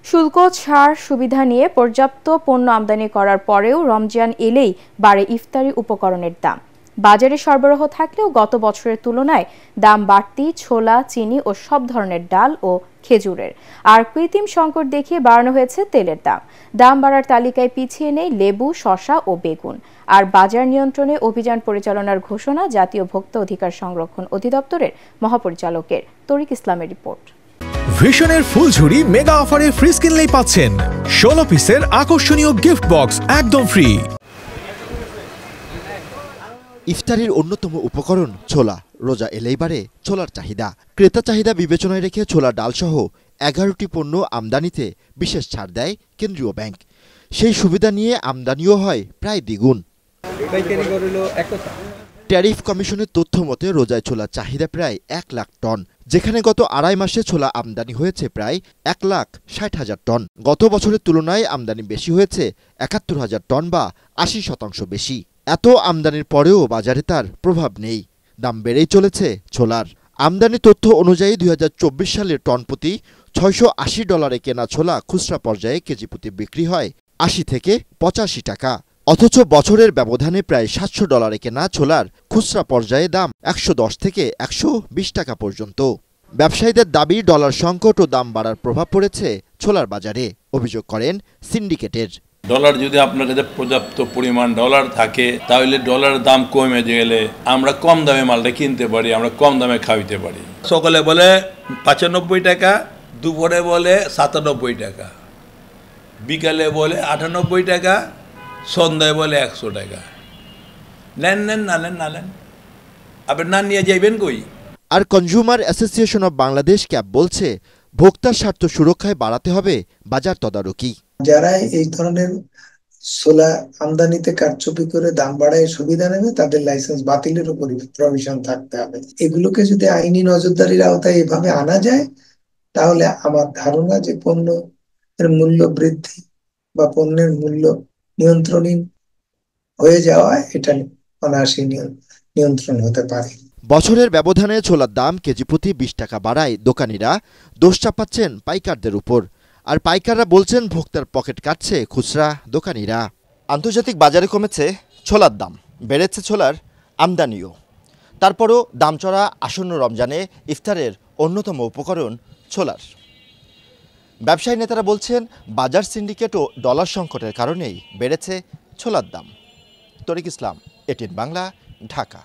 শুল্ক ছাড় সুবিধা নিয়ে পর্যাপ্ত পণ্য আমদানি করার পরেও রমজান এলেই বাড়ে ইফতারি উপকরণের দাম। বাজারে সরবরাহ থাকলেও গত বছরের তুলনায় দাম বাড়তি ছোলা, চিনি ও সব ধরনের ডাল ও খেজুরের। আর কৃত্রিম সংকট দেখিয়ে বাড়ানো হয়েছে তেলের দাম। দাম বাড়ার তালিকায় পিছিয়ে নেই লেবু, শসা ও বেগুন। আর বাজার নিয়ন্ত্রণে অভিযান পরিচালনার ঘোষণা জাতীয় ভোক্তা অধিকার সংরক্ষণ অধিদপ্তরের মহাপরিচালকের। তরিক ইসলামের রিপোর্ট। ভিশনের ফুলঝুরি মেগা অফারে ফ্রিজ কিনলেই পাচ্ছেন 16 পিসের আকর্ষণীয় গিফট বক্স একদম ফ্রি। ইফতারির অন্যতম উপকরণ ছোলা। রোজা এলেই বাড়ে ছোলার চাহিদা। ক্রেতা চাহিদা বিবেচনায় রেখে ছোলা ডালসহ 11টি পণ্য আমদানিতে বিশেষ ছাড় দেয় কেন্দ্রীয় ব্যাংক। সেই সুবিধা নিয়ে আমদানিও হয় প্রায় দ্বিগুণ। ট্যারিফ কমিশনের তথ্য মতে রোজায় ছোলার চাহিদা প্রায় 1 লাখ টন, যেখানে গত আড়াই মাসে ছোলা আমদানি হয়েছে প্রায় 1,60,000 টন। গত বছরের তুলনায় আমদানি বেশি হয়েছে 71,000 টন বা 80% বেশি। এত আমদানির পরেও বাজারে তার প্রভাব নেই, দাম বেড়েই চলেছে ছোলার। আমদানি তথ্য অনুযায়ী 2024 সালের টন প্রতি $680 কেনা ছোলা খুচরা পর্যায়ে কেজি প্রতি বিক্রি হয় 80 থেকে 85 টাকা। অথচ বছরের ব্যবধানে প্রায় $700 কেনা ছোলার খুচরা পর্যায়ে দাম 110 থেকে 120 টাকা পর্যন্ত। ব্যবসায়ীদের দাবি ডলার সংকট ও দাম বাড়ার প্রভাব পড়েছে ছোলার বাজারে। অভিযোগ করেন সিন্ডিকেটের। ডলার যদি আপনার কাছে পর্যাপ্ত পরিমাণ ডলার থাকে তাহলে ডলারের দাম কমে গেলে আমরা কম দামে মালটা কিনতে পারি, আমরা কম দামে খাওয়াইতে পারি। সকালে বলে 95 টাকা, দুপুরে বলে 97 টাকা, বিকালে বলে 98 টাকা, সন্ধ্যায় বলে 100 টাকা। নেন না নেন, আপনি না নিয়ে যাইবেন কই? আর consumer association of Bangladesh CAB বলছে ভোক্তার স্বার্থ সুরক্ষায় বাড়াতে হবে বাজার তদারকি। যারা এই ধরনের ছোলা আমদানিতে কারচুপি করে দাম বাড়ায় সুবিধা নেবে তাদের লাইসেন্স বাতিলের উপর প্রভিশন থাকতে হবে। এগুলোকে যদি আইনি নজরদারির আওতায় এভাবে আনা যায় তাহলে আমার ধারণা যে পণ্যের মূল্য বৃদ্ধি বা পণ্যের মূল্য নিয়ন্ত্রণীয় হয়ে যাওয়া এটা অনায়াসে নিয়ন্ত্রণ হতে পারে। বছরের ব্যবধানে ছোলার দাম কেজি প্রতি 20 টাকা বাড়ায় দোকানিরা দোষ চাপাচ্ছেন পাইকারদের উপর। আর পাইকাররা বলছেন ভোক্তার পকেট কাটছে খুচরা দোকানিরা। আন্তর্জাতিক বাজারে কমেছে ছোলার দাম, বেড়েছে ছোলার আমদানিও। তারপরও দাম চড়া আসন্ন রমজানে ইফতারের অন্যতম উপকরণ ছোলার। ব্যবসায়ী নেতারা বলছেন বাজার সিন্ডিকেট ও ডলার সংকটের কারণেই বেড়েছে ছোলার দাম। তরিক ইসলাম, এটিএন বাংলা, ঢাকা।